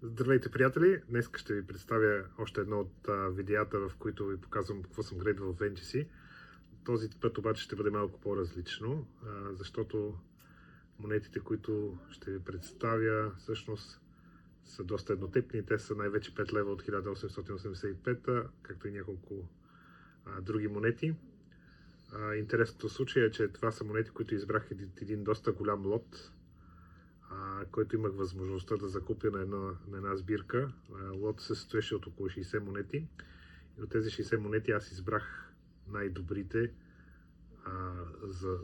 Здравейте, приятели! Днес ще ви представя още едно от видеята, в които ви показвам какво съм грейдвал в NGC. Този път обаче ще бъде малко по-различно, защото монетите, които ще ви представя, всъщност са доста еднотипни. Те са най-вече 5 лева от 1885, както и няколко други монети. Интересното в случая е, че това са монети, които избрах един доста голям лот, който имах възможността да закупя на една сбирка. Лот се състоеше от около 60 монети и от тези 60 монети аз избрах най-добрите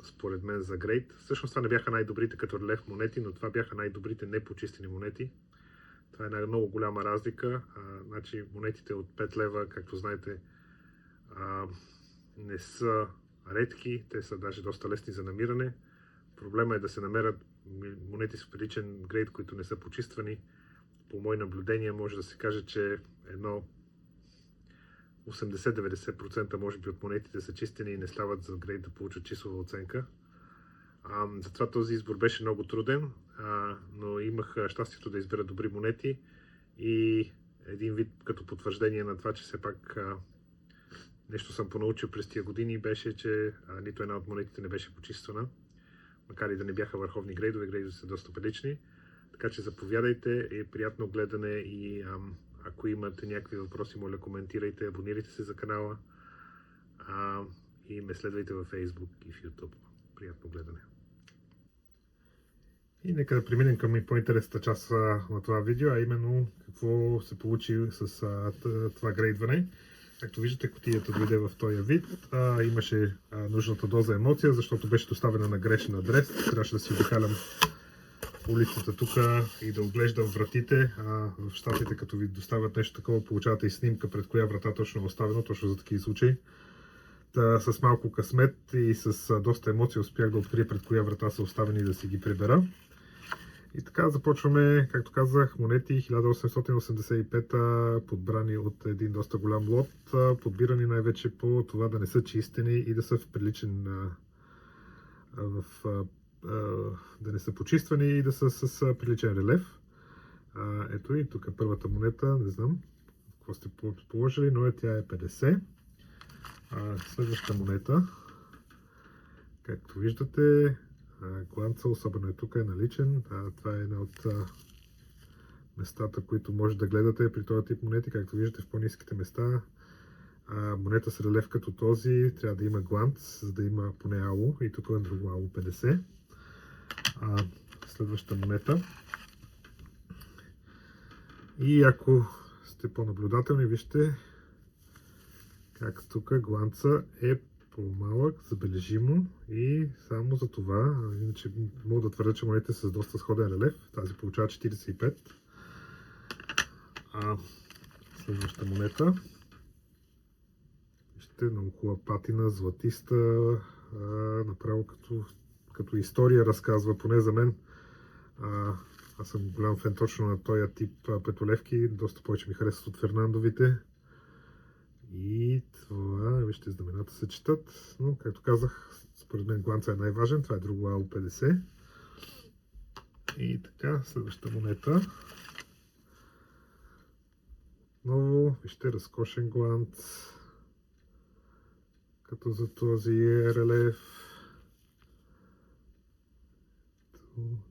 според мен за грейд. Всъщност това не бяха най-добрите като релеф монети, но това бяха най-добрите непочистени монети. Това е една много голяма разлика. Значи монетите от 5 лева, както знаете, не са редки, те са даже доста лесни за намиране. Проблема е да се намерят монети с приличен грейд, които не са почиствани. По мои наблюдения може да се каже, че едно 80-90% може би от монетите са чистени и не стават за грейд да получат числова оценка. Затова този избор беше много труден, но имах щастието да избера добри монети и един вид като потвърждение на това, че все пак нещо съм понаучил през тия години, беше, че нито една от монетите не беше почиствана. Макар и да не бяха върховни грейдове, грейдове са доста прилични. Така че заповядайте и приятно гледане и ако имате някакви въпроси, моля коментирайте, абонирайте се за канала и ме следвайте във Facebook и в YouTube. Приятно гледане. И нека да преминем към по-интересната част на това видео, а именно какво се получи с това грейдване. Както виждате, кутията дойде в този вид. Имаше нужната доза емоция, защото беше доставена на грешен адрес. Трябваше да си обикалям улицата тук и да оглеждам вратите. В щатите, като ви доставят нещо такова, получавате и снимка пред коя врата точно е оставено, точно за такива случаи. С малко късмет и с доста емоция успях да открия пред коя врата са оставени и да си ги прибера. И така започваме, както казах, монети 1885, подбрани от един доста голям лот, подбирани най-вече по това да не са чистени и да са в приличен, да не са почиствани и да са с приличен релеф. Ето и тук е първата монета, не знам какво сте положили, но тя е 50. Следващата монета, както виждате, гланца, особено е тук, е наличен. Това е една от местата, които може да гледате при този тип монети. Както виждате, в по-ниските места монета с релеф като този трябва да има гланц, за да има поне ало. И тук е друго ало 50. Следващата монета. И ако сте по-наблюдателни, вижте как тук гланца е по-малък, забележимо и само за това, иначе мога да твърдя, че монетите са с доста сходен релеф. Тази получава 45. Следващата монета. Вижте, много хубава патина, златиста, направо като история разказва, поне за мен. Аз съм голям фен точно на този тип петолевки, доста повече ми харесват от Фернандовите. И това, вижте, знамената се четат, но както казах, според мен гланца е най-важен, това е друго ало 50. И така, следващата монета. Отново, вижте, разкошен гланц, като за този релеф.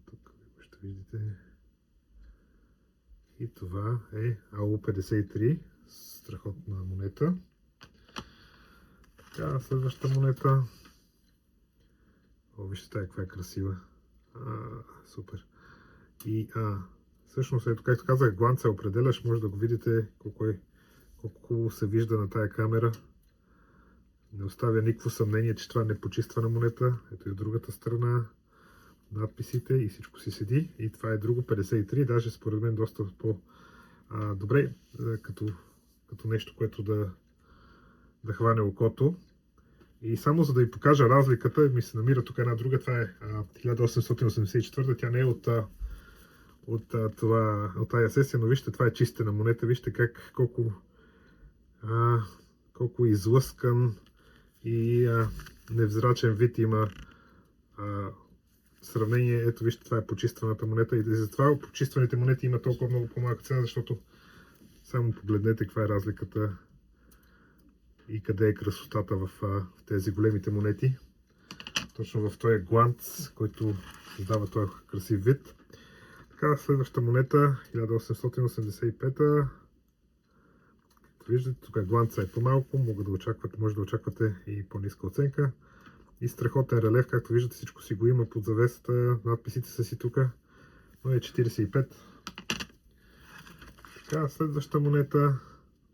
Тук ще видите. И това е ало 53. Страхотна монета. Така, следващата монета. Вижте тая каква е красива. Супер. И всъщност, ето както казах, гланца определяш, може да го видите колко хубаво се вижда на тая камера. Не оставя никакво съмнение, че това не е почиствана монета. Ето и от другата страна надписите и всичко си седи. И това е друго 53, даже според мен доста по-добре, като нещо, което да хване окото. И само за да ви покажа разликата, ми се намира тук една друга, това е 1884, тя не е от тая сесия, но вижте, това е чистена монета, вижте колко излъскан и невзрачен вид има сравнение, ето вижте, това е почистваната монета и затова почистваните монети има толкова много по-малка цена, защото само погледнете каква е разликата и къде е красотата в тези големите монети. Точно в този гланц, който дава този красив вид. Така, следващата монета, 1885. Виждате, тук гланца е по-малко, може да очаквате и по-ниска оценка. И страхотен релеф, както виждате, всичко си го има под завесата, надписите са си тук, но е 45. Така, следващата монета,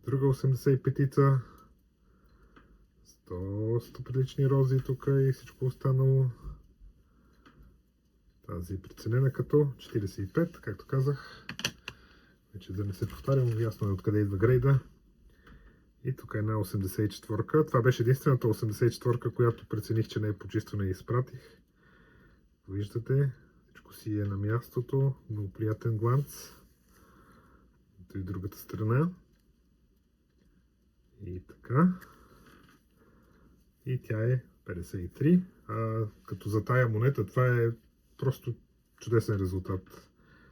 друга 85-ица, 100 прилични рози тук и всичко останало. Тази е преценена като 45, както казах. Вече да не се повтарям, ясно е откъде идва грейда. И тук е една 84-ка. Това беше единствената 84-ка, която прецених, че не е почиствана и изпратих. Виждате, всичко си е на мястото. Много приятен гланц. Ето и другата страна. И така. И тя е 53. Като за тая монета, това е просто чудесен резултат.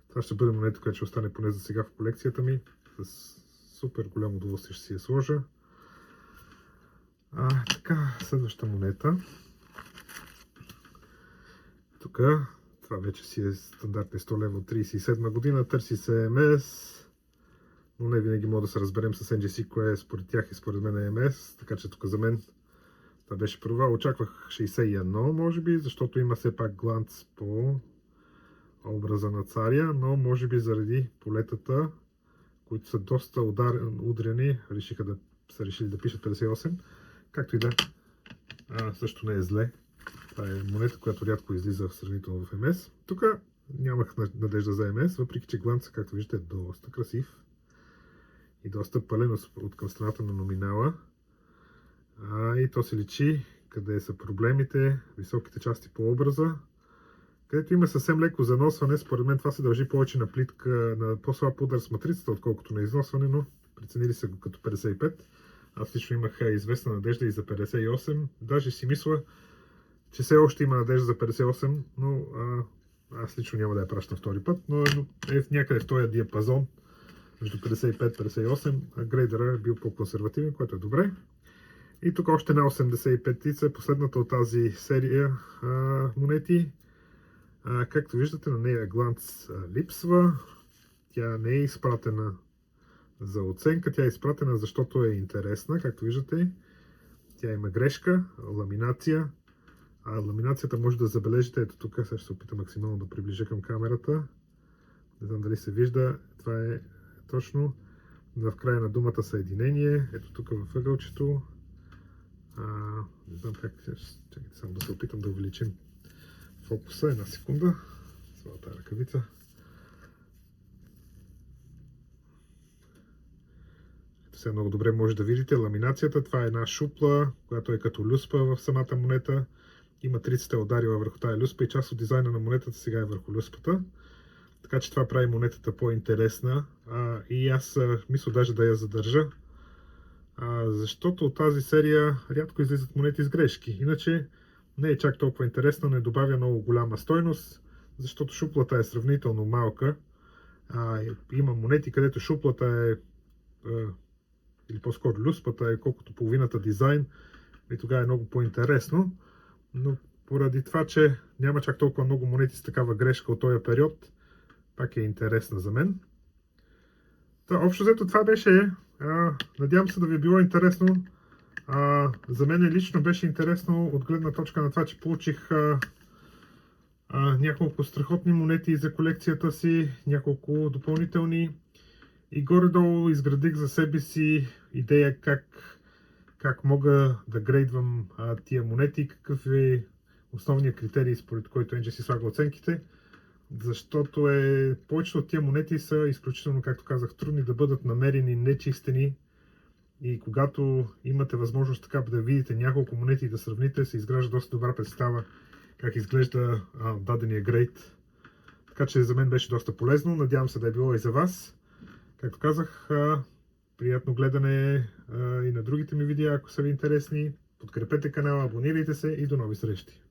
Това ще бъде монета, която ще остане поне за сега в колекцията ми. С супер голямо удоволствие ще си я сложа. Така, следваща монета. Тук, това вече си е стандартни 100 лева от 37 година. Търси се МС, но не винаги мога да се разберем с NGC, кое е според тях и според мен е МС. Така че тук за мен това беше провал. Очаквах 61, може би, защото има все пак гланц по образа на царя, но може би заради полетата, които са доста удрени, са решили да пишат 58. Както и да, също не е зле. Това е монета, която рядко излиза в сравнително в МС. Тук нямах надежда за МС, въпреки че гланца, както виждате, е доста красив и доста пълен от към страната на номинала. И то се личи къде са проблемите, високите части по образа, където има съвсем леко заносване. Според мен това се дължи повече на плитка, на по-слаб удар с матрицата, отколкото на износване, но преценили са го като 55. Аз лично имах известна надежда и за 58. Даже си мисля, че все още има надежда за 58, но аз лично няма да я пращам втори път, но е някъде в този диапазон между 55-58, а грейдера е бил по-консервативен, което е добре. И тук още една 85-ица, последната от тази серия монети. Както виждате, на нея гланц липсва. Тя не е изпратена за оценка, тя е изпратена защото е интересна. Както виждате, тя има грешка, ламинация. Ламинацията може да забележите, ето тук, сега ще се опитам максимално да приближа към камерата. Не знам дали се вижда, това е точно в края на думата съединение. Ето тук във ъгълчето. Не знам как, чакайте само да се опитам да увеличим фокуса, една секунда. С тази ръкавица. Сега много добре може да видите ламинацията. Това е една шупла, която е като люспа в самата монета. И матрицата е ударила върху тази люспа и част от дизайна на монетата сега е върху люспата. Така че това прави монетата по-интересна. И аз мисля даже да я задържа. Защото от тази серия рядко излизат монети с грешки. Иначе не е чак толкова интересна, не добавя много голяма стойност, защото шуплата е сравнително малка. Има монети, където шуплата е, или по-скоро люспата е колкото половината дизайн и тогава е много по-интересно. Но поради това, че няма чак толкова много монети с такава грешка от този период, пак е интересна за мен. Общо взето това беше. Надявам се да ви е било интересно. За мен лично беше интересно от гледна точка на това, че получих няколко страхотни монети за колекцията си, няколко допълнителни и горе-долу изградих за себе си идея как мога да грейдвам тия монети, какъв е основният критерий, според който NGC слага оценките. Защото повечето от тия монети са изключително, както казах, трудни да бъдат намерени, нечистени. И когато имате възможност така да видите няколко монети и да сравните, се изгражда доста добра представа как изглежда дадения грейд. Така че за мен беше доста полезно. Надявам се да е било и за вас. Както казах, приятно гледане и на другите ми видеа, ако са ви интересни. Подкрепете канала, абонирайте се и до нови срещи!